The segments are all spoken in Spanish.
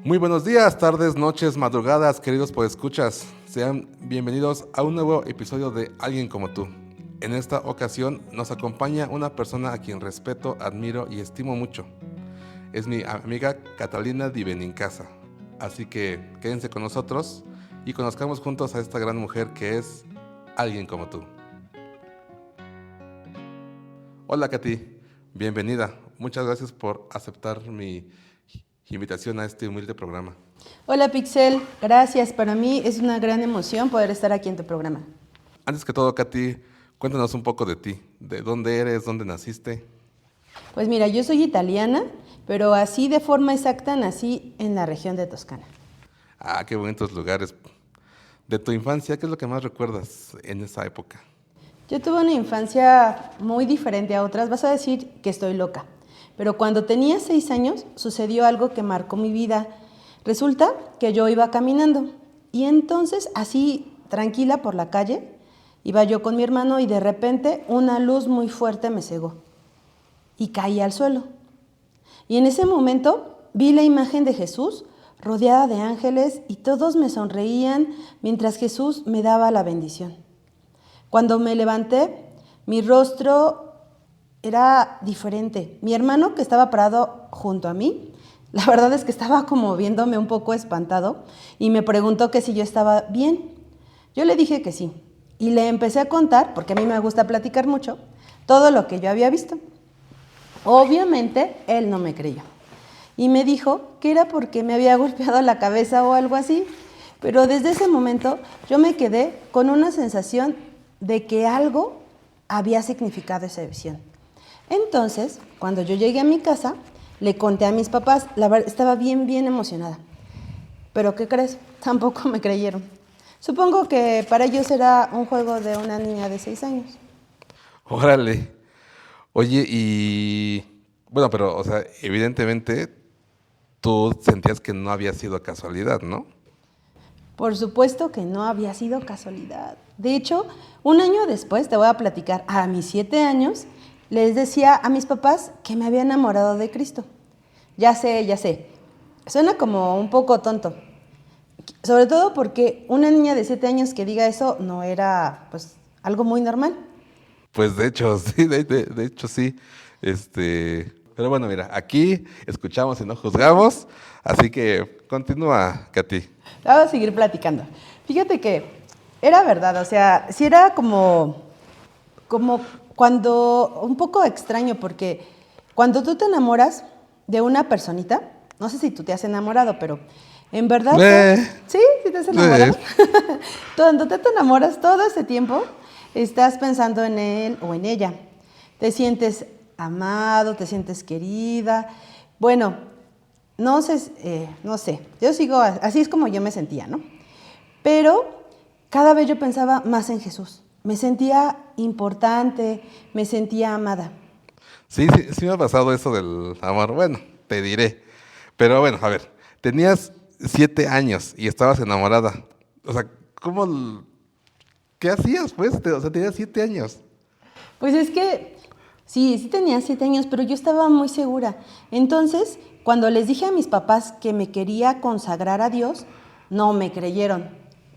Muy buenos días, tardes, noches, madrugadas, queridos podescuchas. Sean bienvenidos a un nuevo episodio de Alguien como tú. En esta ocasión nos acompaña una persona a quien respeto, admiro y estimo mucho. Es mi amiga Catalina Di Benincasa. Así que quédense con nosotros y conozcamos juntos a esta gran mujer que es Alguien como tú. Hola Katy, bienvenida. Muchas gracias por aceptar mi invitación a este humilde programa. Hola Pixel, gracias. Para mí es una gran emoción poder estar aquí en tu programa. Antes que todo, Katy, cuéntanos un poco de ti. ¿De dónde eres? ¿Dónde naciste? Pues mira, yo soy italiana, pero así de forma exacta nací en la región de Toscana. Ah, qué bonitos lugares. De tu infancia, ¿qué es lo que más recuerdas en esa época? Yo tuve una infancia muy diferente a otras. Vas a decir que estoy loca, pero cuando tenía 6 años sucedió algo que marcó mi vida. Resulta que yo iba caminando y entonces así tranquila por la calle, iba yo con mi hermano y de repente una luz muy fuerte me cegó y caí al suelo. Y en ese momento vi la imagen de Jesús rodeada de ángeles y todos me sonreían mientras Jesús me daba la bendición. Cuando me levanté, mi rostro era diferente. Mi hermano, que estaba parado junto a mí, la verdad es que estaba como viéndome un poco espantado y me preguntó que si yo estaba bien. Yo le dije que sí y le empecé a contar, porque a mí me gusta platicar mucho, todo lo que yo había visto. Obviamente, él no me creyó y me dijo que era porque me había golpeado la cabeza o algo así, pero desde ese momento yo me quedé con una sensación de que algo había significado esa visión. Entonces, cuando yo llegué a mi casa, le conté a mis papás, la verdad estaba bien emocionada. Pero ¿qué crees? Tampoco me creyeron. Supongo que para ellos era un juego de una niña de 6 años. Órale. Oye, y bueno, pero, o sea, evidentemente tú sentías que no había sido casualidad, ¿no? Por supuesto que no había sido casualidad. De hecho, un año después, te voy a platicar, a mis 7 años, les decía a mis papás que me había enamorado de Cristo. Ya sé. Suena como un poco tonto. Sobre todo porque una niña de 7 años que diga eso no era, pues, algo muy normal. Pues de hecho, sí, de hecho sí. Pero bueno, mira, aquí escuchamos y no juzgamos, así que continúa, Katy. Vamos a seguir platicando. Fíjate que era verdad, o sea, sí era como cuando, un poco extraño, porque cuando tú te enamoras de una personita, no sé si tú te has enamorado, pero en verdad, sí te has enamorado. Cuando te enamoras todo ese tiempo, estás pensando en él o en ella. Te sientes amado, te sientes querida. Bueno, no sé, yo sigo, así es como yo me sentía, ¿no? Pero cada vez yo pensaba más en Jesús. Me sentía importante, me sentía amada. Sí me ha pasado eso del amor. Bueno, te diré. Pero bueno, a ver, tenías 7 años y estabas enamorada. O sea, ¿qué hacías, pues? O sea, tenías 7 años. Pues es que sí tenía 7 años, pero yo estaba muy segura. Entonces, cuando les dije a mis papás que me quería consagrar a Dios, no me creyeron,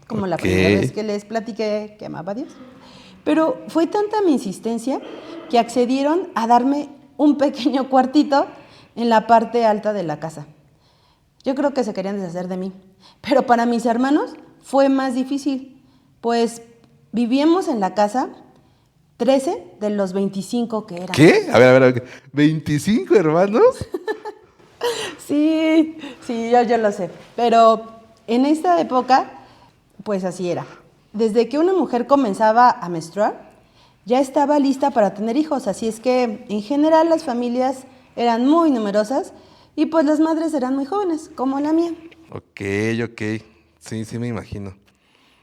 como la primera vez que les platiqué que amaba a Dios. Pero fue tanta mi insistencia que accedieron a darme un pequeño cuartito en la parte alta de la casa. Yo creo que se querían deshacer de mí. Pero para mis hermanos fue más difícil, pues vivíamos en la casa 13 de los 25 que eran. ¿Qué? A ver. ¿25 hermanos? Sí, yo lo sé. Pero en esta época, pues así era. Desde que una mujer comenzaba a menstruar, ya estaba lista para tener hijos. Así es que, en general, las familias eran muy numerosas y pues las madres eran muy jóvenes, como la mía. Ok. Sí me imagino.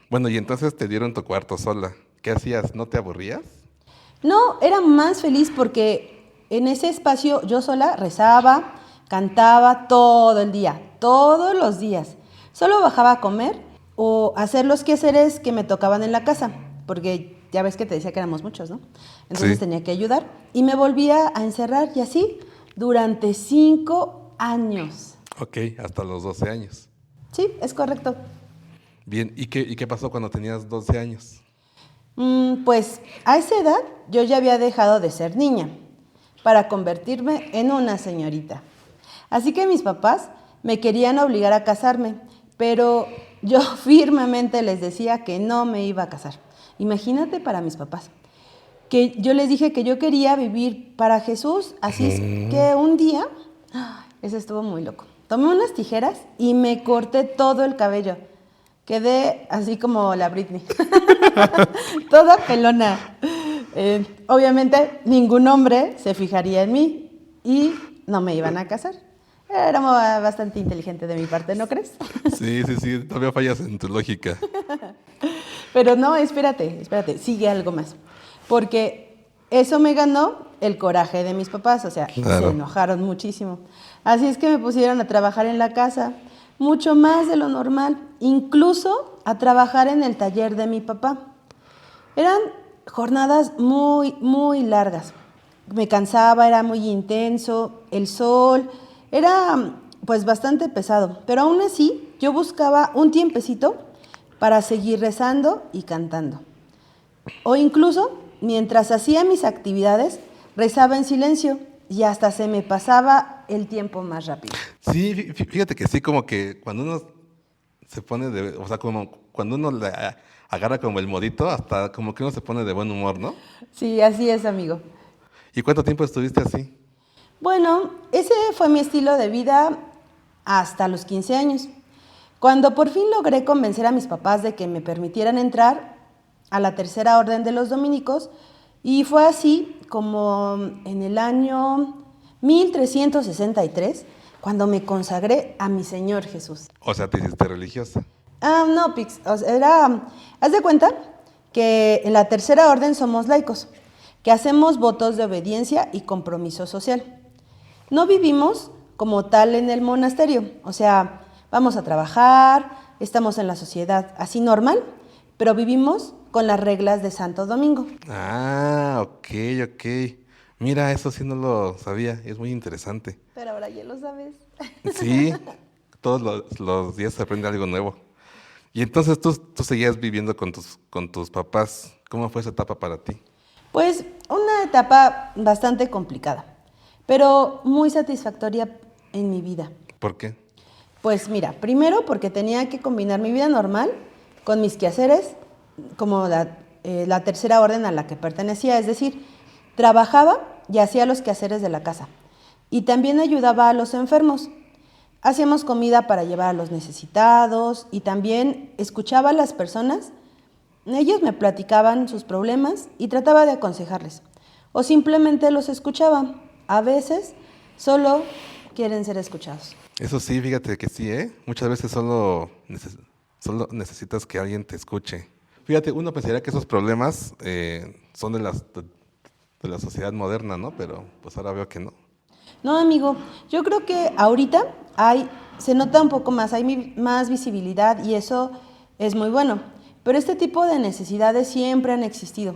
Bueno, y entonces te dieron tu cuarto sola. ¿Qué hacías? ¿No te aburrías? No, era más feliz porque en ese espacio yo sola rezaba, cantaba todo el día, todos los días. Solo bajaba a comer o hacer los quehaceres que me tocaban en la casa, porque ya ves que te decía que éramos muchos, ¿no? Entonces Sí. tenía que ayudar y me volvía a encerrar y así durante 5 años. Ok, hasta los 12 años. Sí, es correcto. Bien, ¿y qué pasó cuando tenías 12 años? Pues a esa edad yo ya había dejado de ser niña para convertirme en una señorita. Así que mis papás me querían obligar a casarme, pero yo firmemente les decía que no me iba a casar. Imagínate para mis papás, que yo les dije que yo quería vivir para Jesús, así es que un día, eso estuvo muy loco, tomé unas tijeras y me corté todo el cabello. Quedé así como la Britney, toda pelona. Obviamente ningún hombre se fijaría en mí y no me iban a casar. Era bastante inteligente de mi parte, ¿no crees? Sí, todavía fallas en tu lógica. Pero no, espérate, sigue algo más. Porque eso me ganó el coraje de mis papás, o sea, Claro. se enojaron muchísimo. Así es que me pusieron a trabajar en la casa, mucho más de lo normal, incluso a trabajar en el taller de mi papá. Eran jornadas muy, muy largas. Me cansaba, era muy intenso, el sol, era pues bastante pesado. Pero aún así, yo buscaba un tiempecito para seguir rezando y cantando. O incluso, mientras hacía mis actividades, rezaba en silencio y hasta se me pasaba el tiempo más rápido. Sí, fíjate que sí, como que cuando uno se pone o sea, como cuando uno le agarra como el modito, hasta como que uno se pone de buen humor, ¿no? Sí, así es, amigo. ¿Y cuánto tiempo estuviste así? Bueno, ese fue mi estilo de vida hasta los 15 años. Cuando por fin logré convencer a mis papás de que me permitieran entrar a la Tercera Orden de los Dominicos, y fue así como en el año 1363, cuando me consagré a mi Señor Jesús. O sea, te hiciste religiosa. No, Pix, o sea, haz de cuenta que en la Tercera Orden somos laicos, que hacemos votos de obediencia y compromiso social. No vivimos como tal en el monasterio, o sea, vamos a trabajar, estamos en la sociedad así normal, pero vivimos con las reglas de Santo Domingo. Ah, ok. Mira, eso sí no lo sabía, es muy interesante. Pero ahora ya lo sabes. Sí, todos los días se aprende algo nuevo. Y entonces tú seguías viviendo con tus papás. ¿Cómo fue esa etapa para ti? Pues una etapa bastante complicada, pero muy satisfactoria en mi vida. ¿Por qué? Pues mira, primero porque tenía que combinar mi vida normal con mis quehaceres, como la Tercera Orden a la que pertenecía, es decir, trabajaba y hacía los quehaceres de la casa. Y también ayudaba a los enfermos. Hacíamos comida para llevar a los necesitados y también escuchaba a las personas. Ellos me platicaban sus problemas y trataba de aconsejarles. O simplemente los escuchaba. A veces solo quieren ser escuchados. Eso sí, fíjate que sí, ¿eh? Muchas veces solo necesitas que alguien te escuche. Fíjate, uno pensaría que esos problemas son de la sociedad moderna, ¿no? Pero pues ahora veo que no. No, amigo, yo creo que ahorita se nota un poco más, hay más visibilidad y eso es muy bueno. Pero este tipo de necesidades siempre han existido.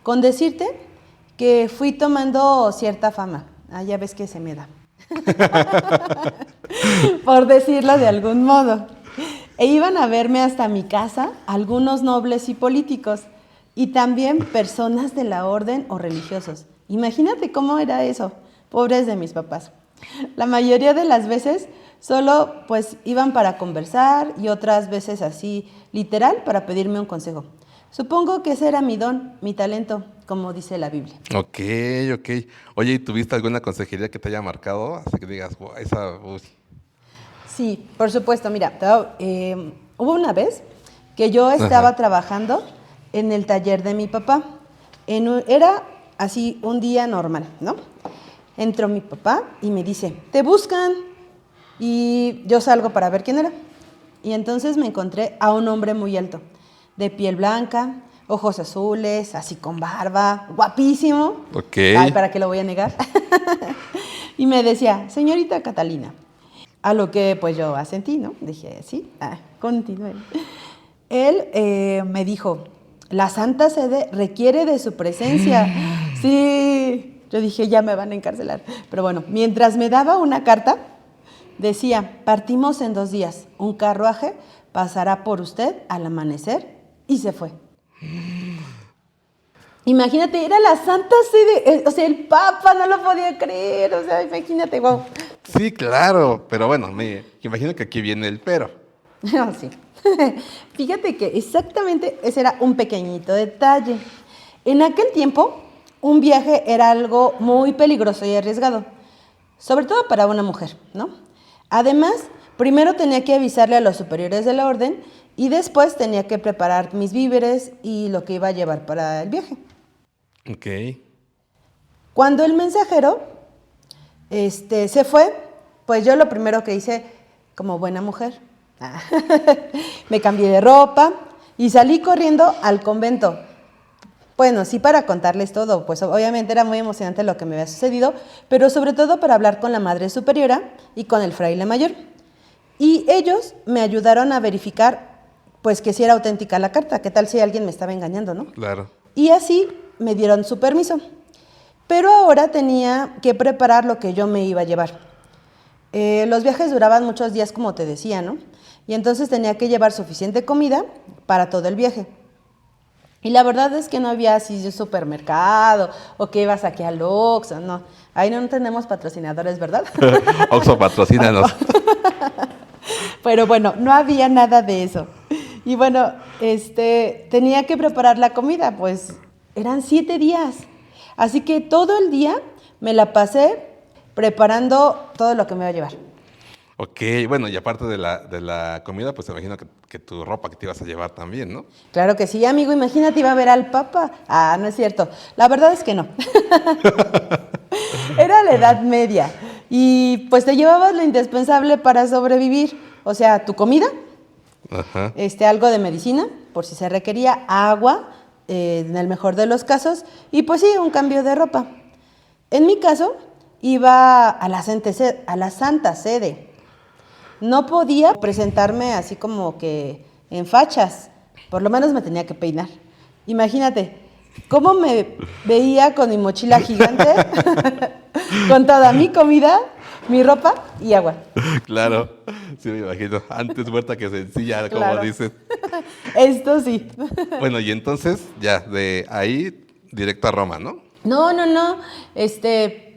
Con decirte que fui tomando cierta fama. Ya ves que se me da. Por decirlo de algún modo. E iban a verme hasta mi casa algunos nobles y políticos y también personas de la orden o religiosos. Imagínate cómo era eso, pobres de mis papás. La mayoría de las veces solo pues iban para conversar y otras veces así literal para pedirme un consejo. Supongo que ese era mi don, mi talento, como dice la Biblia. Ok. Oye, ¿y tuviste alguna consejería que te haya marcado? Así que digas, "Wow, esa, uy". Sí, por supuesto. Mira, hubo una vez que yo estaba trabajando en el taller de mi papá. Era así un día normal, ¿no? Entró mi papá y me dice, te buscan. Y yo salgo para ver quién era. Y entonces me encontré a un hombre muy alto, de piel blanca, ojos azules, así con barba, guapísimo. Ok. Ay, ¿para qué lo voy a negar? Y me decía, señorita Catalina. A lo que pues yo asentí, ¿no? Dije, sí, continúe. Él me dijo, la Santa Sede requiere de su presencia. Sí, yo dije, ya me van a encarcelar. Pero bueno, mientras me daba una carta, Decía, partimos en 2 días, un carruaje pasará por usted al amanecer y se fue. Imagínate, era la Santa Sede, o sea, el Papa no lo podía creer, o sea, imagínate, wow. Sí, claro, pero bueno, me imagino que aquí viene el pero. No, sí. Fíjate que exactamente ese era un pequeñito detalle. En aquel tiempo, un viaje era algo muy peligroso y arriesgado, sobre todo para una mujer, ¿no? Además, primero tenía que avisarle a los superiores de la orden y después tenía que preparar mis víveres y lo que iba a llevar para el viaje. Ok. Cuando el mensajero se fue, pues yo lo primero que hice, como buena mujer, me cambié de ropa y salí corriendo al convento. Bueno, sí, para contarles todo, pues obviamente era muy emocionante lo que me había sucedido, pero sobre todo para hablar con la madre superiora y con el fraile mayor. Y ellos me ayudaron a verificar, pues, que si era auténtica la carta, qué tal si alguien me estaba engañando, ¿no? Claro. Y así me dieron su permiso. Pero ahora tenía que preparar lo que yo me iba a llevar. Los viajes duraban muchos días, como te decía, ¿no? Y entonces tenía que llevar suficiente comida para todo el viaje. Y la verdad es que no había así un supermercado o que ibas aquí al Oxxo, no. Ahí no tenemos patrocinadores, ¿verdad? Oxxo, patrocínanos. Pero bueno, no había nada de eso. Y bueno, tenía que preparar la comida, pues eran 7 días. Así que todo el día me la pasé preparando todo lo que me iba a llevar. Ok, bueno, y aparte de la comida, pues me imagino que tu ropa que te ibas a llevar también, ¿no? Claro que sí, amigo, imagínate, iba a ver al Papa. Ah, no es cierto. La verdad es que no. Era la Edad Media. Y pues te llevabas lo indispensable para sobrevivir. O sea, tu comida, Ajá. algo de medicina, por si se requería, agua, en el mejor de los casos, y pues sí, un cambio de ropa. En mi caso, iba a la Santa Sede. No podía presentarme así como que en fachas, por lo menos me tenía que peinar. Imagínate, cómo me veía con mi mochila gigante, con toda mi comida, mi ropa y agua. Claro, sí me imagino. Antes muerta que sencilla, como Claro. dices. Esto sí. Bueno, y entonces ya, de ahí directo a Roma, ¿no? No,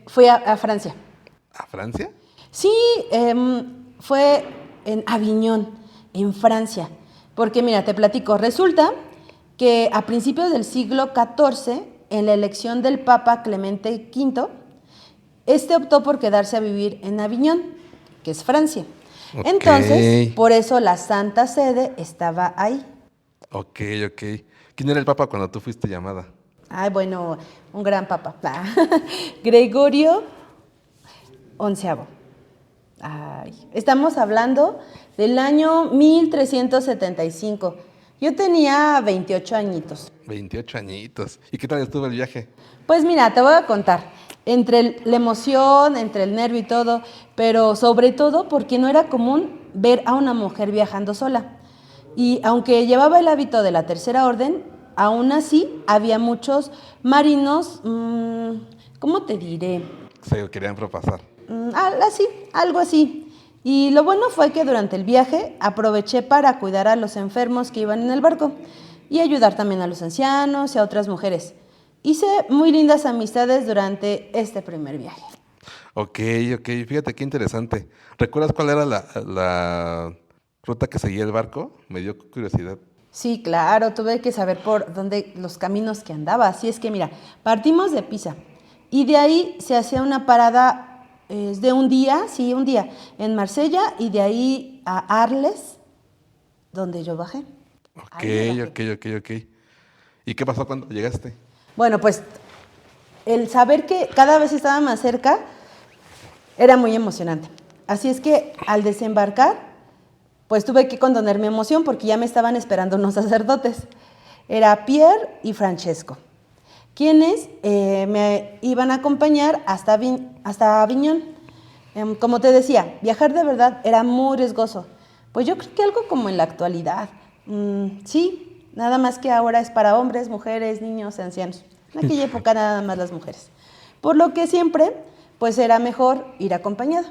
fui a Francia. ¿A Francia? Sí, fue en Aviñón, en Francia. Porque mira, te platico, resulta que a principios del siglo XIV, en la elección del Papa Clemente V, optó por quedarse a vivir en Aviñón, que es Francia. Ok. Entonces, por eso la Santa Sede estaba ahí. Ok. ¿Quién era el papa cuando tú fuiste llamada? Ay, bueno, un gran papa. Gregorio XI. Ay, estamos hablando del año 1375. Yo tenía 28 añitos. 28 añitos. ¿Y qué tal estuvo el viaje? Pues mira, te voy a contar. Entre la emoción, entre el nervio y todo, pero sobre todo porque no era común ver a una mujer viajando sola. Y aunque llevaba el hábito de la Tercera Orden, aún así había muchos marinos, ¿cómo te diré? Se querían propasar. Algo así. Y lo bueno fue que durante el viaje aproveché para cuidar a los enfermos que iban en el barco y ayudar también a los ancianos y a otras mujeres. Hice muy lindas amistades durante este primer viaje. Ok. Fíjate qué interesante. ¿Recuerdas cuál era la ruta que seguía el barco? Me dio curiosidad. Sí, claro, tuve que saber por dónde los caminos que andaba. Así es que mira, partimos de Pisa y de ahí se hacía una parada de un día, en Marsella y de ahí a Arles, donde yo bajé. Ok. ¿Y qué pasó cuando llegaste? Bueno, pues el saber que cada vez estaba más cerca era muy emocionante. Así es que al desembarcar, pues tuve que contener mi emoción porque ya me estaban esperando unos sacerdotes. Era Pierre y Francesco, quienes me iban a acompañar hasta Aviñón. Como te decía, viajar de verdad era muy riesgoso. Pues yo creo que algo como en la actualidad. Sí, nada más que ahora es para hombres, mujeres, niños, ancianos. En aquella época nada más las mujeres. Por lo que siempre, pues era mejor ir acompañado.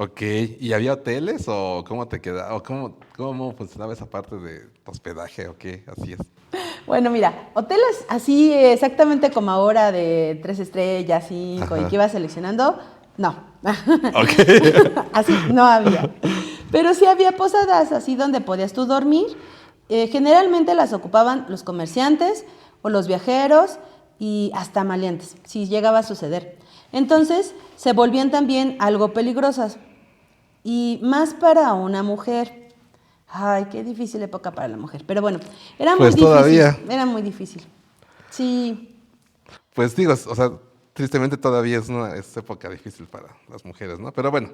Ok, ¿y había hoteles o cómo te quedaba? ¿O cómo funcionaba esa parte de hospedaje o qué? Así es. Bueno, mira, hoteles así exactamente como ahora de 3 estrellas, 5 y Ajá. que ibas seleccionando, no. Ok. Así no había. Pero sí había posadas así donde podías tú dormir. Generalmente las ocupaban los comerciantes o los viajeros y hasta maleantes, si llegaba a suceder. Entonces se volvían también algo peligrosas y más para una mujer. Ay, qué difícil época para la mujer. Pero bueno, Pues todavía. era muy difícil. Sí, Pues digo, o sea, tristemente todavía es época difícil para las mujeres, ¿no? Pero bueno.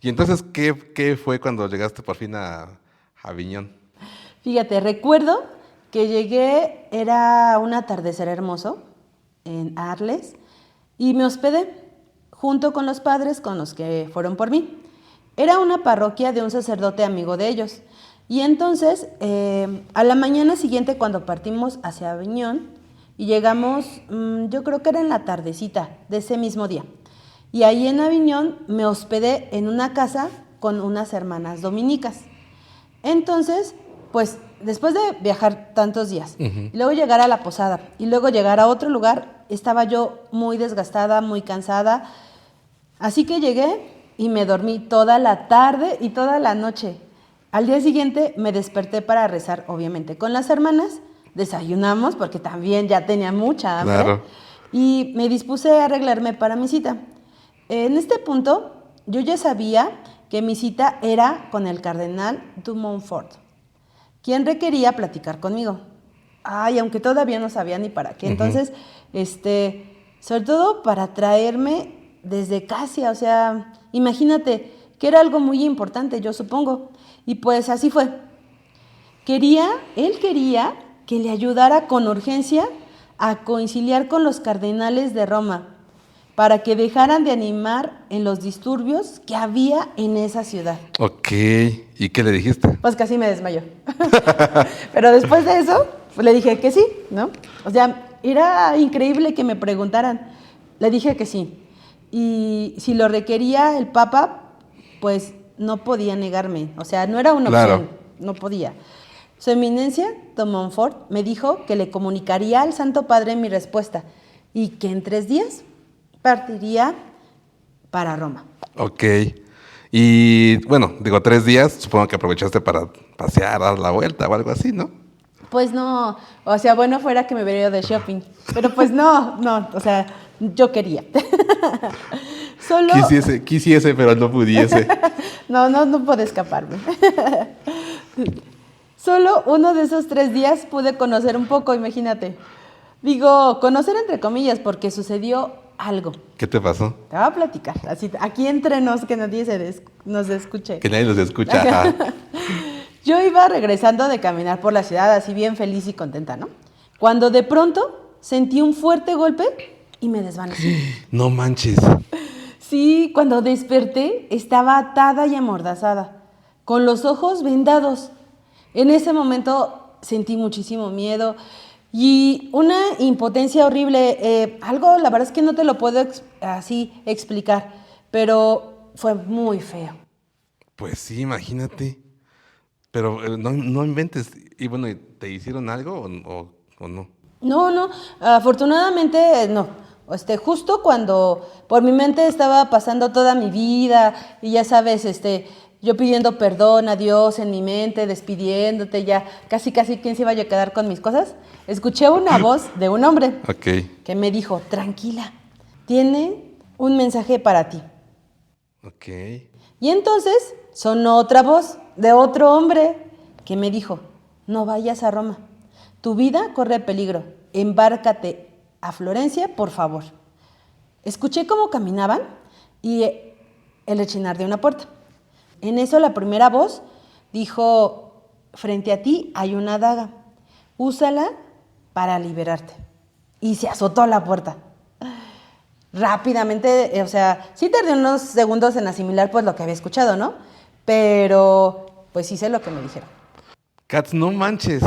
¿Y entonces qué fue cuando llegaste por fin a Aviñón? fíjate, recuerdo que llegué, era un atardecer hermoso en Arles y me hospedé junto con los padres con los que fueron por mí. Era una parroquia de un sacerdote amigo de ellos. Y entonces, a la mañana siguiente, cuando partimos hacia Aviñón, y llegamos, yo creo que era en la tardecita de ese mismo día. Y ahí en Aviñón me hospedé en una casa con unas hermanas dominicas. Entonces, pues después de viajar tantos días, y luego llegar a la posada y luego llegar a otro lugar, estaba yo muy desgastada, muy cansada. Así que llegué y me dormí toda la tarde y toda la noche. Al día siguiente me desperté para rezar, obviamente, con las hermanas. Desayunamos porque también ya tenía mucha hambre. Claro. Y me dispuse a arreglarme para mi cita. En este punto, yo ya sabía que mi cita era con el cardenal de Montfort, quien requería platicar conmigo. Ay, aunque todavía no sabía ni para qué. Ujú. Entonces, sobre todo para traerme desde Casia, o sea, imagínate que era algo muy importante, yo supongo. Y pues así fue. Él quería que le ayudara con urgencia a conciliar con los cardenales de Roma para que dejaran de animar en los disturbios que había en esa ciudad. Ok, ¿y qué le dijiste? Pues casi me desmayó. Pero después de eso, pues le dije que sí, ¿no? O sea, era increíble que me preguntaran. Le dije que sí. Y si lo requería el Papa, pues no podía negarme. O sea, no era una Claro. opción, no podía. Su eminencia, Don Montfort, me dijo que le comunicaría al Santo Padre mi respuesta y que en 3 días partiría para Roma. Ok. Y bueno, digo, 3 días, supongo que aprovechaste para pasear, dar la vuelta o algo así, ¿no? Pues no, o sea, bueno fuera que me hubiera ido de shopping, pero pues no, o sea, yo quería. Solo, Quisiese, pero no pudiese. no pude escaparme. Solo uno de esos 3 días pude conocer un poco, imagínate. Digo, conocer entre comillas, porque sucedió algo. ¿Qué te pasó? Te voy a platicar, así, aquí entre nos, que nadie nos escuche. Que nadie nos escucha. Ajá. Yo iba regresando de caminar por la ciudad, así bien feliz y contenta, ¿no? Cuando de pronto sentí un fuerte golpe y me desvanecí. No manches. Sí, cuando desperté estaba atada y amordazada, con los ojos vendados. En ese momento sentí muchísimo miedo y una impotencia horrible. Algo, la verdad es que no te lo puedo así explicar, pero fue muy feo. Pues sí, imagínate. Pero no inventes. Y bueno, ¿te hicieron algo o no? No, afortunadamente no. Justo cuando por mi mente estaba pasando toda mi vida y ya sabes, yo pidiendo perdón a Dios en mi mente, despidiéndote ya, casi quién se iba a quedar con mis cosas, escuché una voz de un hombre Ok, que me dijo, tranquila, tiene un mensaje para ti. ok. Y entonces sonó otra voz de otro hombre que me dijo, no vayas a Roma, tu vida corre peligro, embárcate a Florencia, por favor. Escuché cómo caminaban y el rechinar de una puerta. En eso la primera voz dijo, frente a ti hay una daga, úsala para liberarte. Y se azotó la puerta. Rápidamente, o sea, sí tardé unos segundos en asimilar pues lo que había escuchado, ¿no? Pero pues hice lo que me dijeron. Katz, no manches.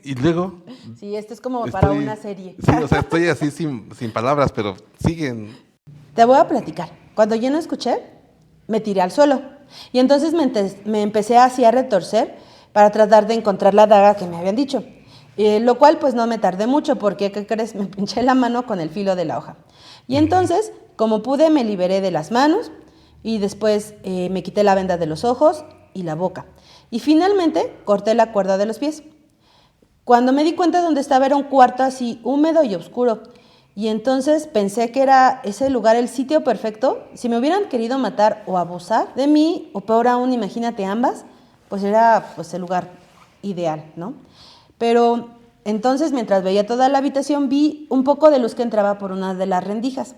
Y luego Sí, esto es como para una serie. Sí, o sea, estoy así sin palabras, pero siguen. Te voy a platicar. Cuando yo no escuché, me tiré al suelo. Y entonces me empecé así a retorcer para tratar de encontrar la daga que me habían dicho. Lo cual pues no me tardé mucho porque, ¿qué crees? Me pinché la mano con el filo de la hoja. Y entonces, como pude, me liberé de las manos y después me quité la venda de los ojos y la boca. Y finalmente corté la cuerda de los pies. Cuando me di cuenta de dónde estaba era un cuarto así húmedo y oscuro. Y entonces pensé que era ese lugar el sitio perfecto. Si me hubieran querido matar o abusar de mí, o peor aún, imagínate ambas, pues era pues, el lugar ideal, ¿no? Pero entonces, mientras veía toda la habitación, vi un poco de luz que entraba por una de las rendijas.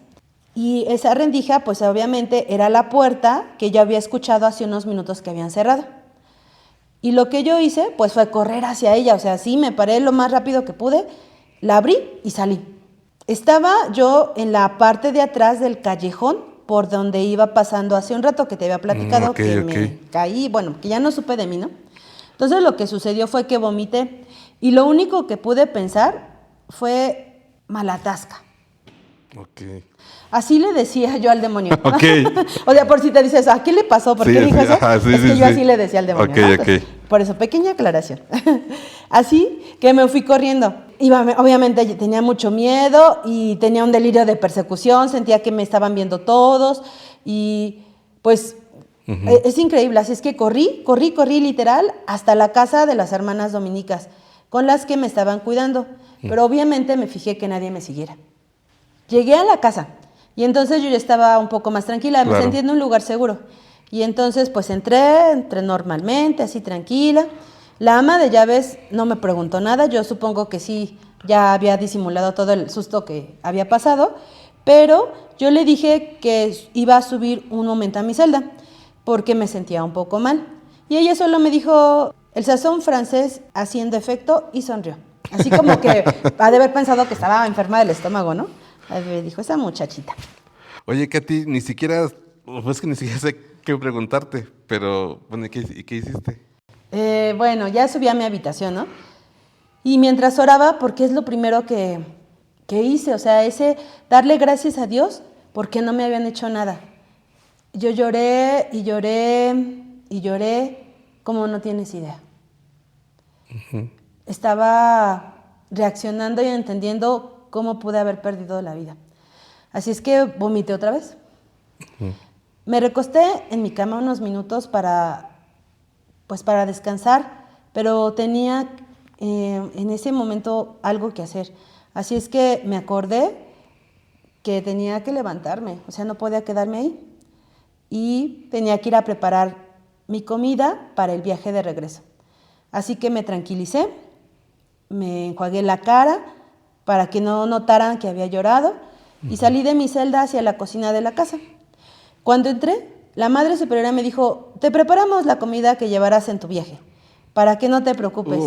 Y esa rendija, pues obviamente, era la puerta que yo había escuchado hace unos minutos que habían cerrado. Y lo que yo hice, pues fue correr hacia ella. O sea, sí, me paré lo más rápido que pude, la abrí y salí. Estaba yo en la parte de atrás del callejón por donde iba pasando hace un rato que te había platicado me caí, bueno, que ya no supe de mí, ¿no? Entonces lo que sucedió fue que vomité y lo único que pude pensar fue Malatasca. Ok. Así le decía yo al demonio. Ok. O sea, por si te dices, ¿a qué le pasó? ¿Por qué dijo eso? Es que yo así le decía al demonio. Ok, ¿no? Por eso, pequeña aclaración. Así que me fui corriendo. Obviamente tenía mucho miedo y tenía un delirio de persecución, sentía que me estaban viendo todos y pues es increíble. Así es que corrí literal hasta la casa de las hermanas dominicas con las que me estaban cuidando. Pero obviamente me fijé que nadie me siguiera. Llegué a la casa y entonces yo ya estaba un poco más tranquila, me sentí en un lugar seguro. Y entonces pues entré normalmente, así tranquila. La ama de llaves no me preguntó nada, yo supongo que sí, ya había disimulado todo el susto que había pasado, pero yo le dije que iba a subir un momento a mi celda porque me sentía un poco mal. Y ella solo me dijo el sazón francés haciendo efecto y sonrió. Así como que ha de haber pensado que estaba enferma del estómago, ¿no? Me dijo, esa muchachita. Oye, Katy, ni siquiera sé qué preguntarte, pero bueno, ¿y qué hiciste? Bueno, ya subí a mi habitación, ¿no? Y mientras oraba, porque es lo primero que hice, o sea, ese darle gracias a Dios porque no me habían hecho nada. Yo lloré y lloré y lloré como no tienes idea. Estaba reaccionando y entendiendo cómo pude haber perdido la vida. Así es que vomité otra vez. Me recosté en mi cama unos minutos para descansar, pero tenía en ese momento algo que hacer. Así es que me acordé que tenía que levantarme, o sea, no podía quedarme ahí. Y tenía que ir a preparar mi comida para el viaje de regreso. Así que me tranquilicé, me enjuagué la cara para que no notaran que había llorado y salí de mi celda hacia la cocina de la casa. Cuando entré, la madre superiora me dijo, te preparamos la comida que llevarás en tu viaje, para que no te preocupes.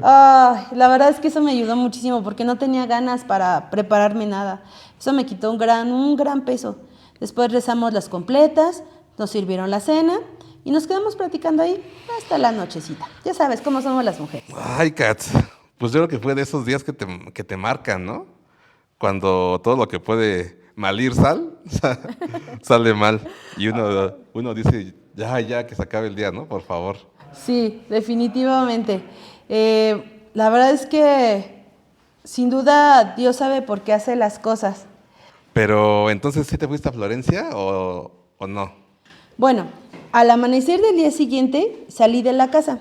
Ay, la verdad es que eso me ayudó muchísimo porque no tenía ganas para prepararme nada. Eso me quitó un gran peso. Después rezamos las completas, nos sirvieron la cena y nos quedamos platicando ahí hasta la nochecita. Ya sabes cómo somos las mujeres. Ay, Kat, pues yo creo que fue de esos días que te marcan, ¿no? Cuando todo lo que puede mal ir sale mal. Y uno dice, ya, que se acabe el día, ¿no? Por favor. Sí, definitivamente. La verdad es que sin duda Dios sabe por qué hace las cosas. Pero entonces, ¿sí te fuiste a Florencia o no? Bueno, al amanecer del día siguiente salí de la casa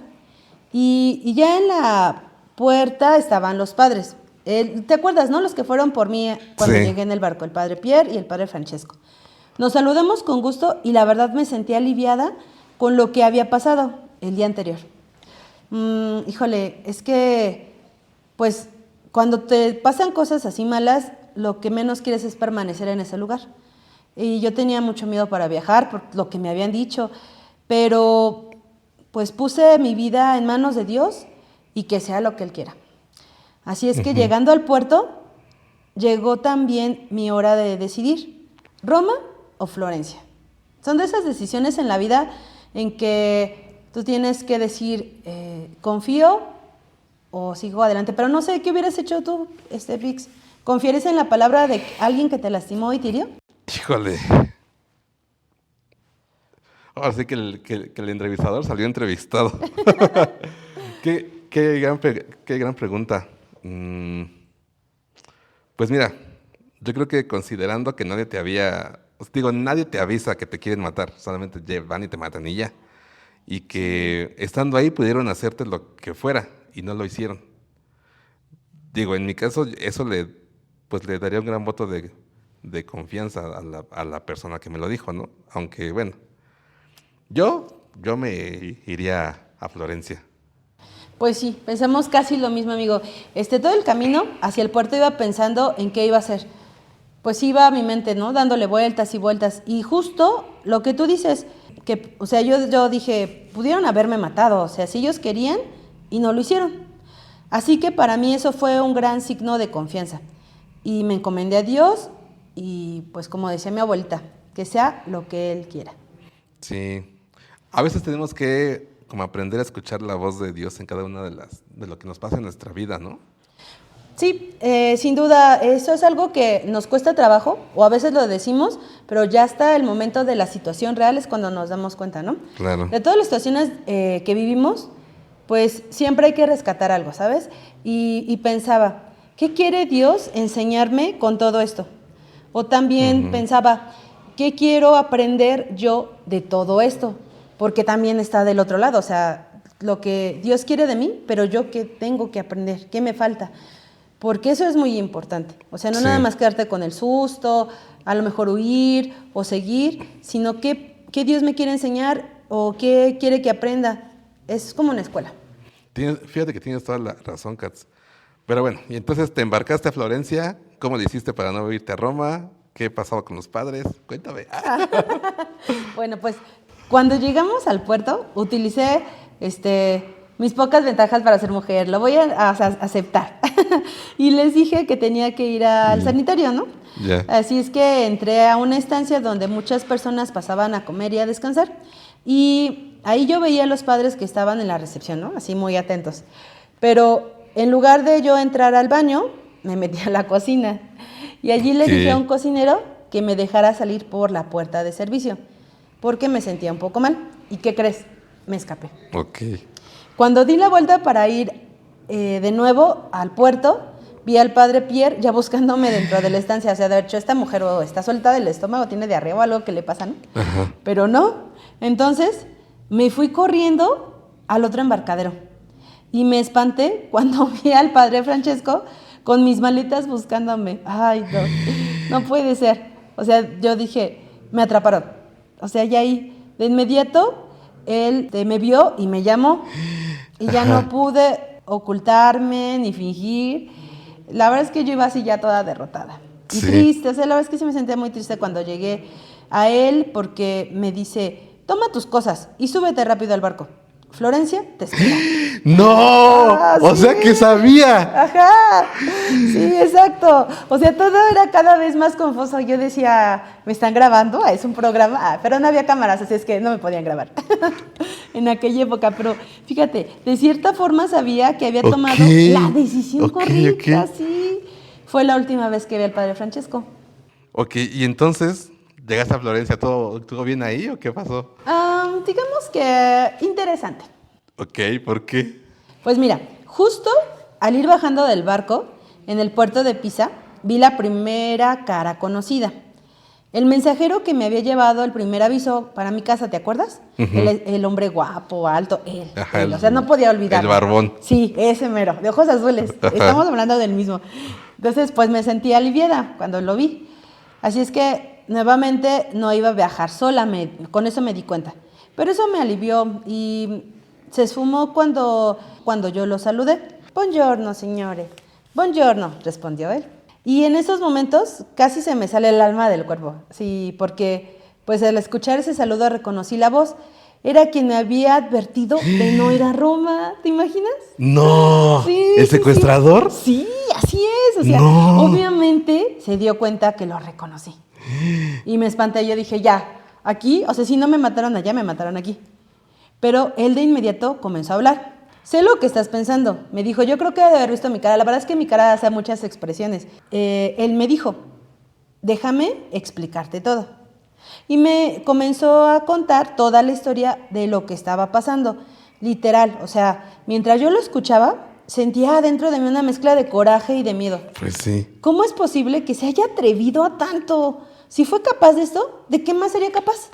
y ya en la puerta estaban los padres. ¿Te acuerdas, no? Los que fueron por mí cuando llegué en el barco, el padre Pierre y el padre Francesco. Nos saludamos con gusto y la verdad me sentí aliviada con lo que había pasado el día anterior. Híjole, es que, pues, cuando te pasan cosas así malas, lo que menos quieres es permanecer en ese lugar. Y yo tenía mucho miedo para viajar, por lo que me habían dicho, pero pues puse mi vida en manos de Dios y que sea lo que Él quiera. Así es que llegando al puerto, llegó también mi hora de decidir, ¿Roma o Florencia? Son de esas decisiones en la vida en que tú tienes que decir, confío o sigo adelante. Pero no sé, ¿qué hubieras hecho tú, Vix? ¿Confieres en la palabra de alguien que te lastimó y te hirió? Híjole, Ahora sí que el entrevistador salió entrevistado. Qué gran pregunta. Pues mira, yo creo que considerando que nadie te avisa que te quieren matar, solamente van y te matan y ya. Y que estando ahí pudieron hacerte lo que fuera y no lo hicieron. Digo, en mi caso, eso pues le daría un gran voto de confianza a la persona que me lo dijo, ¿no? Aunque, bueno, yo me iría a Florencia. Pues sí, pensamos casi lo mismo, amigo. Todo el camino hacia el puerto iba pensando en qué iba a hacer. Pues iba a mi mente, ¿no? Dándole vueltas y vueltas. Y justo lo que tú dices, que, o sea, yo dije, pudieron haberme matado, o sea, si ellos querían y no lo hicieron. Así que para mí eso fue un gran signo de confianza. Y me encomendé a Dios y pues como decía mi abuelita, que sea lo que Él quiera. Sí. A veces tenemos que como aprender a escuchar la voz de Dios en cada una de lo que nos pasa en nuestra vida, ¿no? Sí, sin duda, eso es algo que nos cuesta trabajo, o a veces lo decimos, pero ya hasta el momento de la situación real es cuando nos damos cuenta, ¿no? Claro. De todas las situaciones que vivimos, pues siempre hay que rescatar algo, ¿sabes? Y pensaba, ¿qué quiere Dios enseñarme con todo esto? O también pensaba, ¿qué quiero aprender yo de todo esto? Porque también está del otro lado, o sea, lo que Dios quiere de mí, pero yo qué tengo que aprender, qué me falta. Porque eso es muy importante. O sea, no nada más quedarte con el susto, a lo mejor huir o seguir, sino qué Dios me quiere enseñar o qué quiere que aprenda. Es como una escuela. Fíjate que tienes toda la razón, Katz. Pero bueno, y entonces te embarcaste a Florencia. ¿Cómo le hiciste para no irte a Roma? ¿Qué pasaba con los padres? Cuéntame. Bueno, pues cuando llegamos al puerto, utilicé mis pocas ventajas para ser mujer. Lo voy a aceptar. Y les dije que tenía que ir al sanitario, ¿no? Yeah. Así es que entré a una estancia donde muchas personas pasaban a comer y a descansar. Y ahí yo veía a los padres que estaban en la recepción, ¿no? Así muy atentos. Pero en lugar de yo entrar al baño, me metí a la cocina. Y allí le dije a un cocinero que me dejara salir por la puerta de servicio, porque me sentía un poco mal. ¿Y qué crees? Me escapé. Ok. Cuando di la vuelta para ir de nuevo al puerto, vi al padre Pierre ya buscándome dentro de la estancia. O sea, de hecho, esta mujer está suelta del estómago, tiene diarrea o algo que le pasa, ¿no? Ajá. Pero no. Entonces, me fui corriendo al otro embarcadero. Y me espanté cuando vi al padre Francesco con mis maletas buscándome. Ay, no puede ser. O sea, yo dije, me atraparon. O sea, ya ahí, de inmediato, él me vio y me llamó. Y ya no pude ocultarme ni fingir. La verdad es que yo iba así ya toda derrotada. Y triste, o sea, la verdad es que sí me sentía muy triste cuando llegué a él porque me dice, toma tus cosas y súbete rápido al barco. Florencia te espera. ¡No! O sea que sabía. Ajá. Sí, exacto. O sea, todo era cada vez más confuso. Yo decía, ¿me están grabando? Es un programa. Pero no había cámaras, así es que no me podían grabar. En aquella época. Pero fíjate, de cierta forma sabía que había tomado la decisión correcta. Sí. Fue la última vez que vi al padre Francesco. Ok, y entonces, ¿llegaste a Florencia? ¿Todo bien ahí o qué pasó? Digamos que interesante. Ok, ¿por qué? Pues mira, justo al ir bajando del barco, en el puerto de Pisa, vi la primera cara conocida. El mensajero que me había llevado el primer aviso para mi casa, ¿te acuerdas? El hombre guapo, alto, él. O sea, no podía olvidar. El barbón. Sí, ese mero, de ojos azules. Estamos hablando del mismo. Entonces, pues me sentí aliviada cuando lo vi. Así es que, nuevamente, no iba a viajar sola, con eso me di cuenta. Pero eso me alivió y se esfumó cuando yo lo saludé. Buongiorno, signore. Buongiorno, respondió él. Y en esos momentos casi se me sale el alma del cuerpo. Sí, porque pues al escuchar ese saludo reconocí la voz. Era quien me había advertido de no ir a Roma. ¿Te imaginas? ¡No! Sí, ¿El secuestrador? Sí, así es. O sea, obviamente se dio cuenta que lo reconocí. Y me espanté. Yo dije, ya, aquí, o sea, si no me mataron allá, me mataron aquí. Pero él de inmediato comenzó a hablar. Sé lo que estás pensando. Me dijo, yo creo que debe haber visto mi cara. La verdad es que mi cara hace muchas expresiones. Él me dijo, déjame explicarte todo. Y me comenzó a contar toda la historia de lo que estaba pasando, literal. O sea, mientras yo lo escuchaba, sentía dentro de mí una mezcla de coraje y de miedo. Pues sí. ¿Cómo es posible que se haya atrevido a tanto? Si fue capaz de esto, ¿de qué más sería capaz?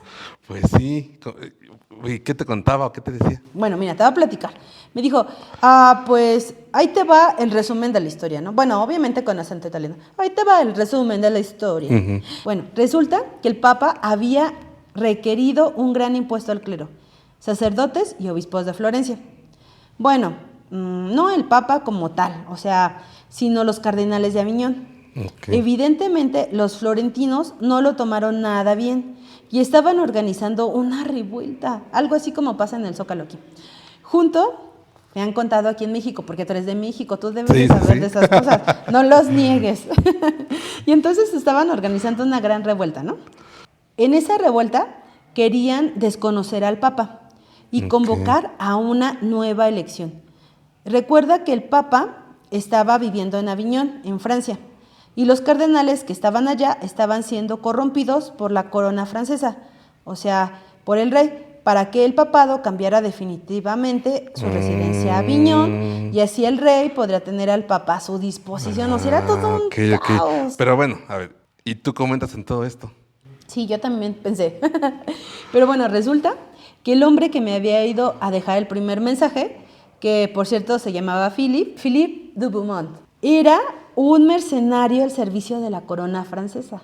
Pues sí. ¿Y qué te contaba o qué te decía? Bueno, mira, te voy a platicar. Me dijo, pues ahí te va el resumen de la historia, ¿no? Bueno, obviamente con acento italiano. Ahí te va el resumen de la historia. Ujú. Bueno, resulta que el Papa había requerido un gran impuesto al clero, sacerdotes y obispos de Florencia. Bueno, no el Papa como tal, o sea, sino los cardenales de Aviñón. Okay. Evidentemente, los florentinos no lo tomaron nada bien y estaban organizando una revuelta, algo así como pasa en el Zócalo aquí. Junto, me han contado aquí en México, porque tú eres de México, tú debes de saber de esas cosas, no los niegues. Y entonces estaban organizando una gran revuelta, ¿no? En esa revuelta querían desconocer al Papa y convocar a una nueva elección. Recuerda que el Papa estaba viviendo en Aviñón, en Francia, y los cardenales que estaban allá estaban siendo corrompidos por la corona francesa, o sea, por el rey, para que el papado cambiara definitivamente su residencia a Aviñón, y así el rey podría tener al papa a su disposición. O sea, era todo un caos. Pero bueno, a ver, ¿y tú comentas en todo esto? Sí, yo también pensé. Pero bueno, resulta que el hombre que me había ido a dejar el primer mensaje, que por cierto se llamaba Philippe de Beaumont, era un mercenario al servicio de la corona francesa.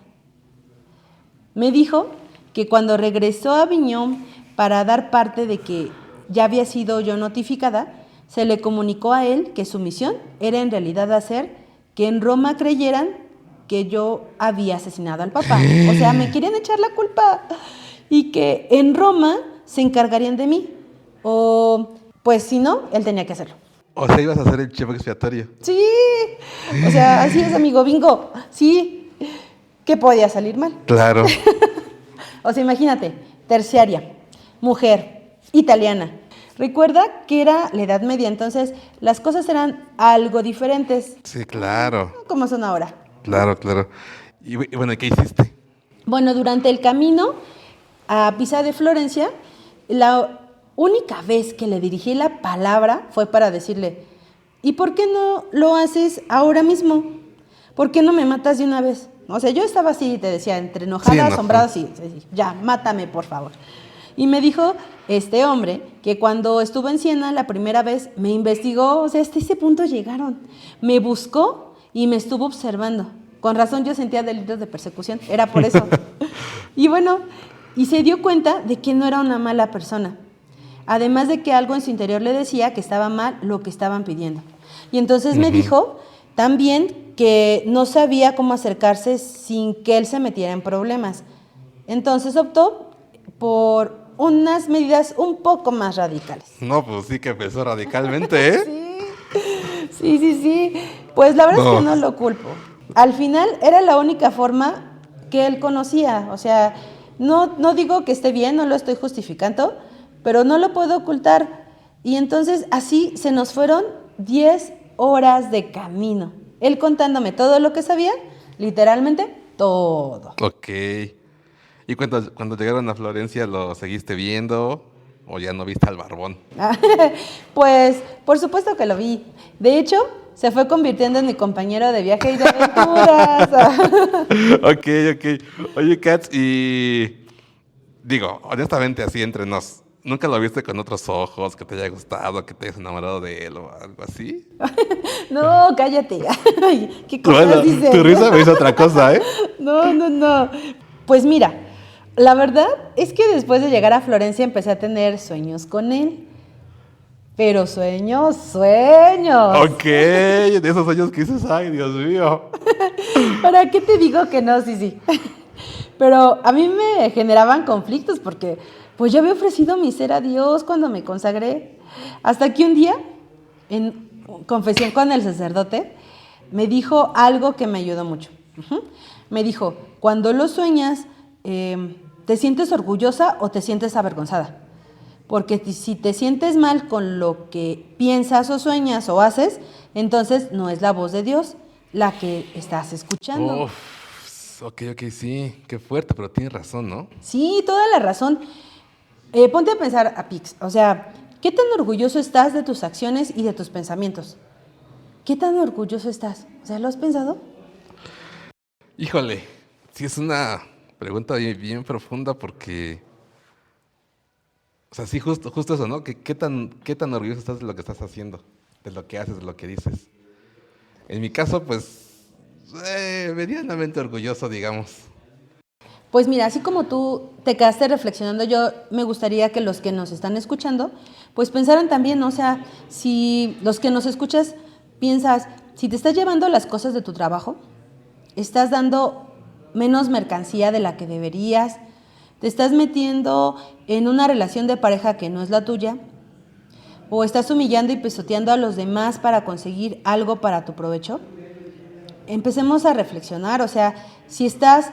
Me dijo que cuando regresó a Aviñón para dar parte de que ya había sido yo notificada, se le comunicó a él que su misión era en realidad hacer que en Roma creyeran que yo había asesinado al Papa. O sea, me querían echar la culpa y que en Roma se encargarían de mí. O, pues si no, él tenía que hacerlo. O sea, ibas a hacer el chivo expiatorio. Sí, o sea, así es, amigo, bingo. Sí, ¿qué podía salir mal? Claro. O sea, imagínate, terciaria, mujer, italiana. Recuerda que era la Edad Media, entonces las cosas eran algo diferentes. Sí, claro. Como son ahora. Claro. Y bueno, ¿qué hiciste? Bueno, durante el camino a Pisa de Florencia, la única vez que le dirigí la palabra fue para decirle, ¿y por qué no lo haces ahora mismo? ¿Por qué no me matas de una vez? O sea, yo estaba así, te decía, entre enojada, asombrada, sí, ya, mátame, por favor. Y me dijo este hombre que cuando estuvo en Siena la primera vez me investigó, o sea, hasta ese punto llegaron. Me buscó y me estuvo observando. Con razón yo sentía delirios de persecución, era por eso. Y bueno, y se dio cuenta de que no era una mala persona. Además de que algo en su interior le decía que estaba mal lo que estaban pidiendo. Y entonces me dijo también que no sabía cómo acercarse sin que él se metiera en problemas. Entonces optó por unas medidas un poco más radicales. No, pues sí que empezó radicalmente, ¿eh? Sí. Pues la verdad es que no lo culpo. Al final era la única forma que él conocía. O sea, no digo que esté bien, no lo estoy justificando, pero no lo puedo ocultar. Y entonces así se nos fueron 10 horas de camino. Él contándome todo lo que sabía, literalmente todo. Ok. ¿Y cuando llegaron a Florencia lo seguiste viendo o ya no viste al barbón? Pues, por supuesto que lo vi. De hecho, se fue convirtiendo en mi compañero de viaje y de aventuras. Ok. Oye, Katz, y digo, honestamente, así entre nos, ¿nunca lo viste con otros ojos, que te haya gustado, que te hayas enamorado de él o algo así? No, cállate. Ay, ¿qué cosas dices? Tu risa me hizo otra cosa, ¿eh? No. Pues mira, la verdad es que después de llegar a Florencia empecé a tener sueños con él. Pero sueños. Ok, de esos sueños que dices, ay, Dios mío. ¿Para qué te digo que no? Sí. Pero a mí me generaban conflictos porque pues yo había ofrecido mi ser a Dios cuando me consagré. Hasta que un día, en confesión con el sacerdote, me dijo algo que me ayudó mucho. Me dijo, cuando lo sueñas, ¿te sientes orgullosa o te sientes avergonzada? Porque si te sientes mal con lo que piensas o sueñas o haces, entonces no es la voz de Dios la que estás escuchando. Ok, sí, qué fuerte, pero tienes razón, ¿no? Sí, toda la razón. Ponte a pensar, Apix, o sea, ¿qué tan orgulloso estás de tus acciones y de tus pensamientos? ¿Qué tan orgulloso estás? O sea, ¿lo has pensado? Híjole, sí es una pregunta bien profunda porque, o sea, sí, justo eso, ¿no? ¿Qué tan orgulloso estás de lo que estás haciendo, de lo que haces, de lo que dices? En mi caso, pues, medianamente orgulloso, digamos. Pues mira, así como tú te quedaste reflexionando, yo me gustaría que los que nos están escuchando, pues pensaran también, ¿no? O sea, si los que nos escuchas piensas, si te estás llevando las cosas de tu trabajo, estás dando menos mercancía de la que deberías, te estás metiendo en una relación de pareja que no es la tuya, o estás humillando y pisoteando a los demás para conseguir algo para tu provecho. Empecemos a reflexionar, o sea, si estás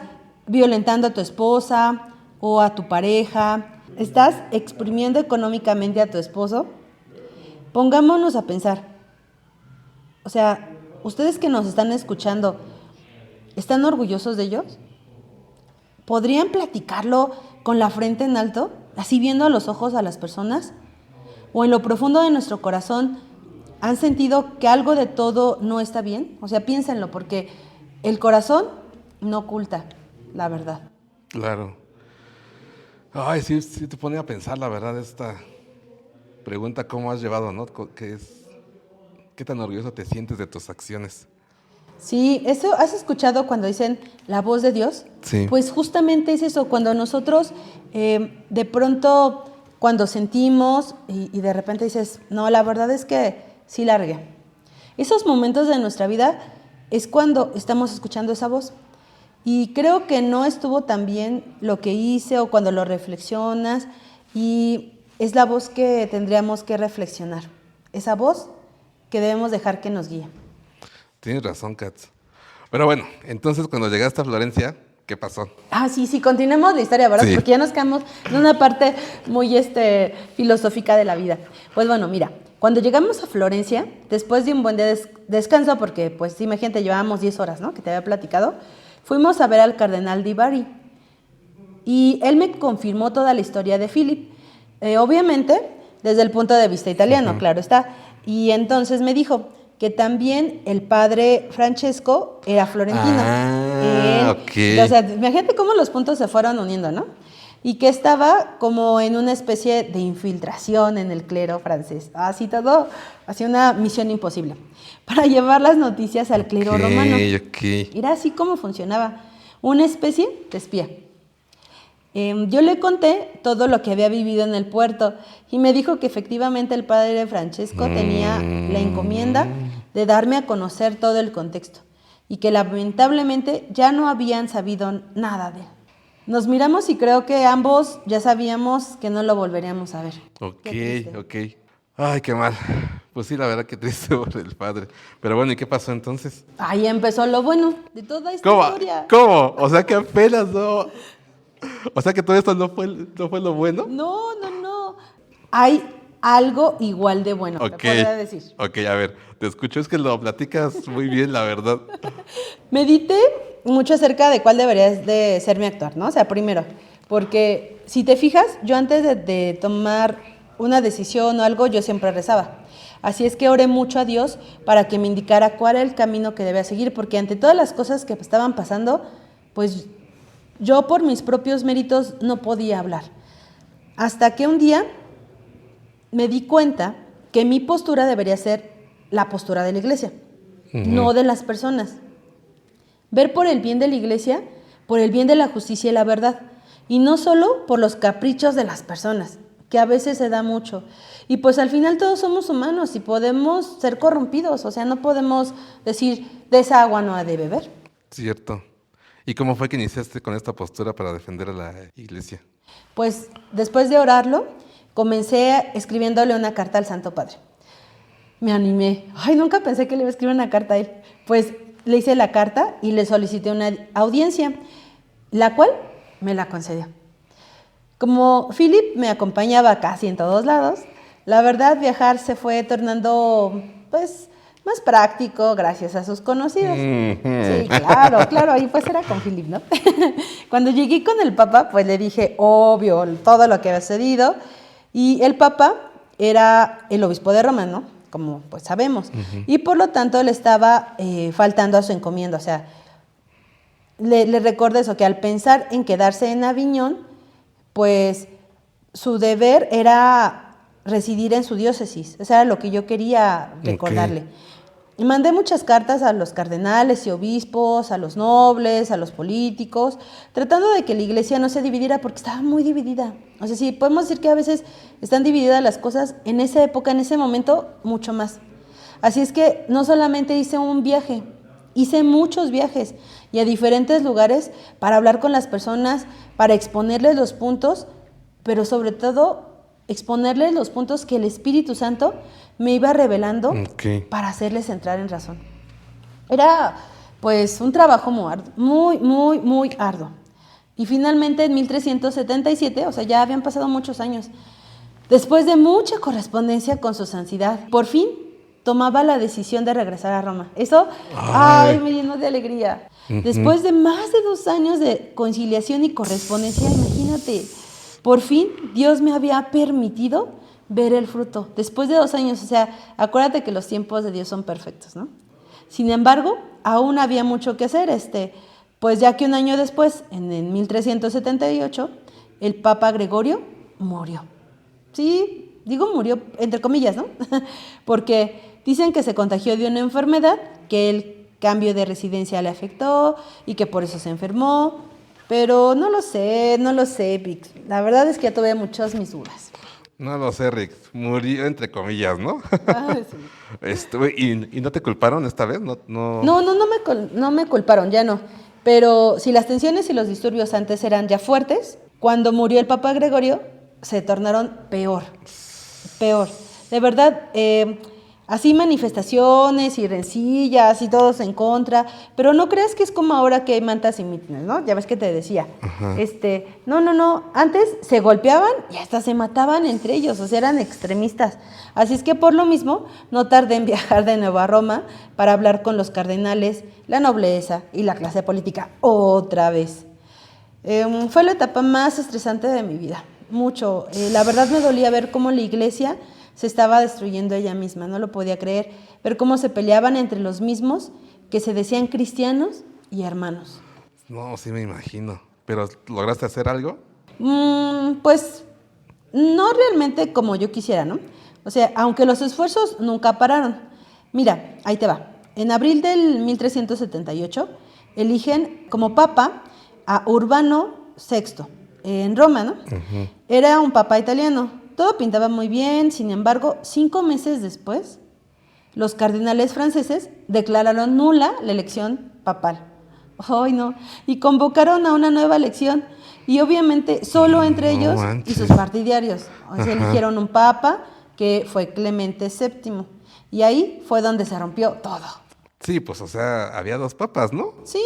violentando a tu esposa o a tu pareja, estás exprimiendo económicamente a tu esposo, pongámonos a pensar, o sea, ustedes que nos están escuchando, ¿están orgullosos de ellos? ¿Podrían platicarlo con la frente en alto, así viendo a los ojos a las personas? ¿O en lo profundo de nuestro corazón han sentido que algo de todo no está bien? O sea, piénsenlo, porque el corazón no oculta la verdad. Claro. Ay, sí te pone a pensar, la verdad, esta pregunta, ¿cómo has llevado, no? ¿Qué tan orgulloso te sientes de tus acciones? Sí, eso has escuchado cuando dicen la voz de Dios. Sí. Pues justamente es eso, cuando nosotros de pronto, cuando sentimos y de repente dices, no, la verdad es que sí la regué. Esos momentos de nuestra vida es cuando estamos escuchando esa voz. Y creo que no estuvo tan bien lo que hice o cuando lo reflexionas y es la voz que tendríamos que reflexionar. Esa voz que debemos dejar que nos guíe. Tienes razón, Katz. Pero bueno, entonces cuando llegaste a Florencia, ¿qué pasó? Sí, continuemos la historia, ¿verdad? Sí. Porque ya nos quedamos en una parte muy filosófica de la vida. Pues bueno, mira, cuando llegamos a Florencia, después de un buen descanso, porque pues imagínate, llevábamos 10 horas, ¿no? Que te había platicado, fuimos a ver al cardenal Di Bari. Y él me confirmó toda la historia de Philip. Obviamente, desde el punto de vista italiano, claro está. Y entonces me dijo que también el padre Francesco era florentino. Ok. O sea, imagínate cómo los puntos se fueron uniendo, ¿no? Y que estaba como en una especie de infiltración en el clero francés. Así todo, así una misión imposible. Para llevar las noticias al clero romano. Ok. Era así como funcionaba. Una especie de espía. Yo le conté todo lo que había vivido en el puerto y me dijo que efectivamente el padre Francesco tenía la encomienda de darme a conocer todo el contexto y que lamentablemente ya no habían sabido nada de él. Nos miramos y creo que ambos ya sabíamos que no lo volveríamos a ver. Ok. Ay, qué mal. Pues sí, la verdad que triste por el padre. Pero bueno, ¿y qué pasó entonces? Ahí empezó lo bueno de toda esta historia. ¿Cómo? O sea que apenas no. O sea que todo esto no fue lo bueno. No. Hay algo igual de bueno, te Ok. podría decir. Ok, a ver, te escucho, es que lo platicas muy bien, la verdad. Medité mucho acerca de cuál deberías de ser mi actuar, ¿no? O sea, primero, porque si te fijas, yo antes de tomar una decisión o algo, yo siempre rezaba. Así es que oré mucho a Dios para que me indicara cuál era el camino que debía seguir, porque ante todas las cosas que estaban pasando, pues yo por mis propios méritos no podía hablar. Hasta que un día me di cuenta que mi postura debería ser la postura de la iglesia, no de las personas. Ver por el bien de la iglesia, por el bien de la justicia y la verdad, y no solo por los caprichos de las personas, que a veces se da mucho. Y pues al final todos somos humanos y podemos ser corrompidos, o sea, no podemos decir, de esa agua no ha de beber. Cierto. ¿Y cómo fue que iniciaste con esta postura para defender a la iglesia? Pues después de orarlo, comencé escribiéndole una carta al Santo Padre. Me animé. Nunca pensé que le iba a escribir una carta a él. Pues le hice la carta y le solicité una audiencia, la cual me la concedió. Como Philip me acompañaba casi en todos lados, la verdad viajar se fue tornando, pues, más práctico, gracias a sus conocidos. Sí, claro, ahí pues era con Philip, ¿no? Cuando llegué con el Papa, pues le dije, obvio, todo lo que había sucedido, y el Papa era el obispo de Roma, ¿no? Como pues sabemos, y por lo tanto le estaba faltando a su encomienda, o sea, le recordé eso, que al pensar en quedarse en Aviñón, pues su deber era residir en su diócesis. Eso era lo que yo quería recordarle. Y mandé muchas cartas a los cardenales y obispos, a los nobles, a los políticos, tratando de que la iglesia no se dividiera porque estaba muy dividida. O sea, sí, podemos decir que a veces están divididas las cosas en esa época, en ese momento, mucho más. Así es que no solamente hice un viaje, hice muchos viajes y a diferentes lugares para hablar con las personas, para exponerles los puntos, pero sobre todo exponerles los puntos que el Espíritu Santo me iba revelando para hacerles entrar en razón. Era pues un trabajo muy arduo. Y finalmente en 1377, o sea, ya habían pasado muchos años, después de mucha correspondencia con su santidad, por fin tomaba la decisión de regresar a Roma. Eso, me llenó de alegría. Después de más de 2 años de conciliación y correspondencia, imagínate, por fin Dios me había permitido ver el fruto. Después de 2 años, o sea, acuérdate que los tiempos de Dios son perfectos, ¿no? Sin embargo, aún había mucho que hacer, pues ya que un año después, en 1378, el Papa Gregorio murió. Sí, digo murió entre comillas, ¿no? Porque dicen que se contagió de una enfermedad, que el cambio de residencia le afectó y que por eso se enfermó. Pero no lo sé, Vix. La verdad es que ya tuve muchas mis dudas. No lo sé, Rick. Murió entre comillas, ¿no? Sí. ¿Y no te culparon esta vez? No. No me culparon, ya no. Pero si las tensiones y los disturbios antes eran ya fuertes, cuando murió el Papa Gregorio, se tornaron peor. De verdad, así manifestaciones y rencillas y todos en contra, pero no creas que es como ahora que hay mantas y mítines, ¿no? Ya ves que te decía. No. Antes se golpeaban y hasta se mataban entre ellos, o sea, eran extremistas. Así es que por lo mismo, no tardé en viajar de nuevo a Roma para hablar con los cardenales, la nobleza y la clase política otra vez. Fue la etapa más estresante de mi vida, mucho. La verdad me dolía ver cómo la iglesia se estaba destruyendo ella misma, no lo podía creer, ver cómo se peleaban entre los mismos que se decían cristianos y hermanos. No, sí me imagino. ¿Pero lograste hacer algo? Pues no realmente como yo quisiera, ¿no? O sea, aunque los esfuerzos nunca pararon. Mira, ahí te va. En abril del 1378 eligen como papa a Urbano VI en Roma, ¿no? Era un papa italiano. Todo pintaba muy bien, sin embargo, 5 meses después, los cardenales franceses declararon nula la elección papal. ¡Ay, no! Y convocaron a una nueva elección. Y obviamente solo entre ellos y sus partidarios. O sea, eligieron un papa que fue Clemente VII. Y ahí fue donde se rompió todo. Sí, pues, o sea, había 2 papas, ¿no? Sí,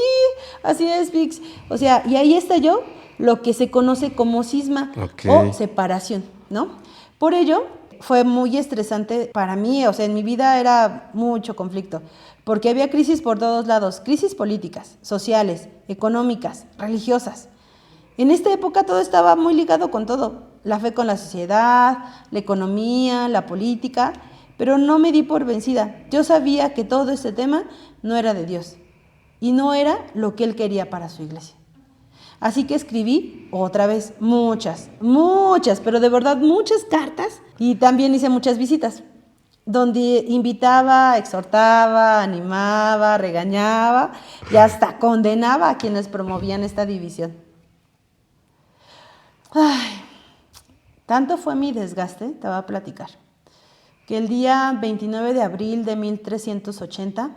así es, Vix. O sea, y ahí estalló lo que se conoce como cisma o separación, ¿no? Por ello, fue muy estresante para mí, o sea, en mi vida era mucho conflicto, porque había crisis por todos lados, crisis políticas, sociales, económicas, religiosas. En esta época todo estaba muy ligado con todo, la fe con la sociedad, la economía, la política, pero no me di por vencida. Yo sabía que todo este tema no era de Dios y no era lo que Él quería para su iglesia. Así que escribí otra vez muchas, pero de verdad muchas cartas y también hice muchas visitas donde invitaba, exhortaba, animaba, regañaba y hasta condenaba a quienes promovían esta división. Tanto fue mi desgaste, te voy a platicar, que el día 29 de abril de 1380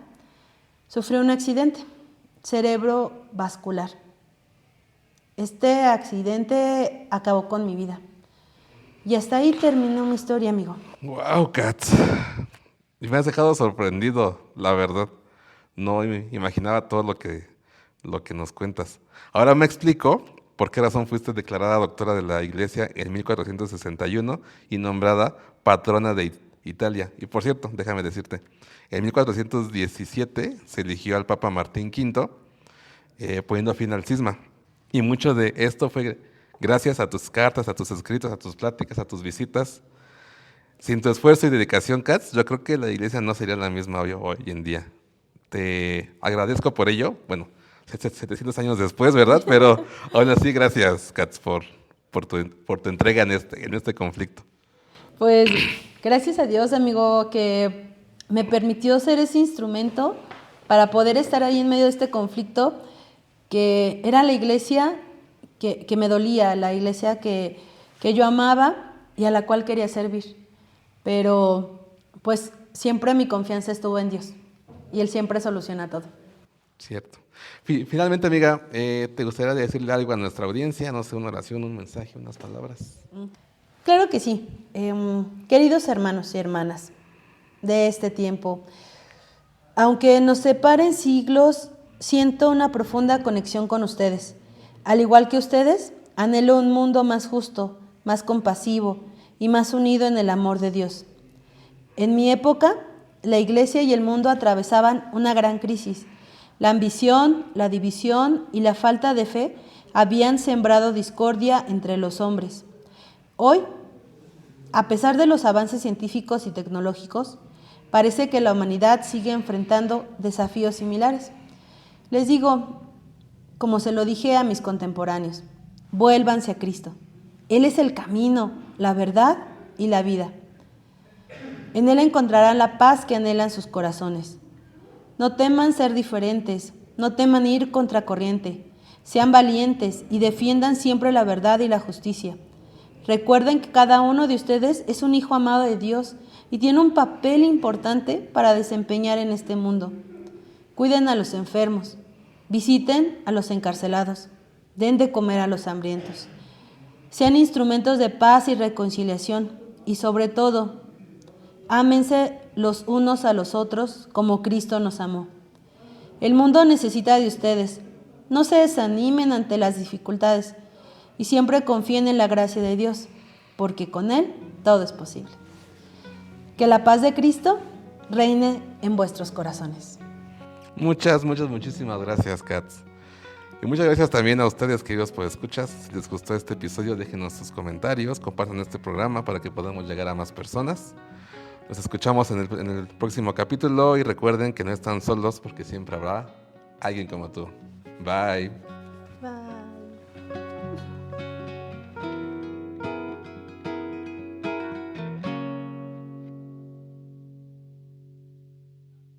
sufrí un accidente cerebrovascular. Este accidente acabó con mi vida. Y hasta ahí terminó mi historia, amigo. Wow, Kat. Y me has dejado sorprendido, la verdad. No me imaginaba todo lo que nos cuentas. Ahora me explico por qué razón fuiste declarada doctora de la Iglesia en 1461 y nombrada patrona de Italia. Y por cierto, déjame decirte, en 1417 se eligió al Papa Martín V, poniendo fin al cisma. Y mucho de esto fue gracias a tus cartas, a tus escritos, a tus pláticas, a tus visitas. Sin tu esfuerzo y dedicación, Katz, yo creo que la iglesia no sería la misma hoy en día. Te agradezco por ello. Bueno, 700 años después, ¿verdad? Pero aún así, gracias, Katz, por tu entrega en este conflicto. Pues gracias a Dios, amigo, que me permitió ser ese instrumento para poder estar ahí en medio de este conflicto, que era la iglesia que me dolía, la iglesia que yo amaba y a la cual quería servir. Pero pues siempre mi confianza estuvo en Dios y Él siempre soluciona todo. Cierto. Finalmente, amiga, ¿te gustaría decirle algo a nuestra audiencia? No sé, una oración, un mensaje, unas palabras. Claro que sí. Queridos hermanos y hermanas de este tiempo, aunque nos separen siglos, siento una profunda conexión con ustedes. Al igual que ustedes, anhelo un mundo más justo, más compasivo y más unido en el amor de Dios. En mi época, la Iglesia y el mundo atravesaban una gran crisis. La ambición, la división y la falta de fe habían sembrado discordia entre los hombres. Hoy, a pesar de los avances científicos y tecnológicos, parece que la humanidad sigue enfrentando desafíos similares. Les digo, como se lo dije a mis contemporáneos, vuélvanse a Cristo. Él es el camino, la verdad y la vida. En Él encontrarán la paz que anhelan sus corazones. No teman ser diferentes, no teman ir contracorriente. Sean valientes y defiendan siempre la verdad y la justicia. Recuerden que cada uno de ustedes es un hijo amado de Dios y tiene un papel importante para desempeñar en este mundo. Cuiden a los enfermos, visiten a los encarcelados, den de comer a los hambrientos. Sean instrumentos de paz y reconciliación y sobre todo, ámense los unos a los otros como Cristo nos amó. El mundo necesita de ustedes. No se desanimen ante las dificultades y siempre confíen en la gracia de Dios, porque con Él todo es posible. Que la paz de Cristo reine en vuestros corazones. Muchísimas gracias, Katz. Y muchas gracias también a ustedes, queridos podescuchas. Si les gustó este episodio, déjenos sus comentarios, compartan este programa para que podamos llegar a más personas. Nos escuchamos en el próximo capítulo y recuerden que no están solos porque siempre habrá alguien como tú. Bye.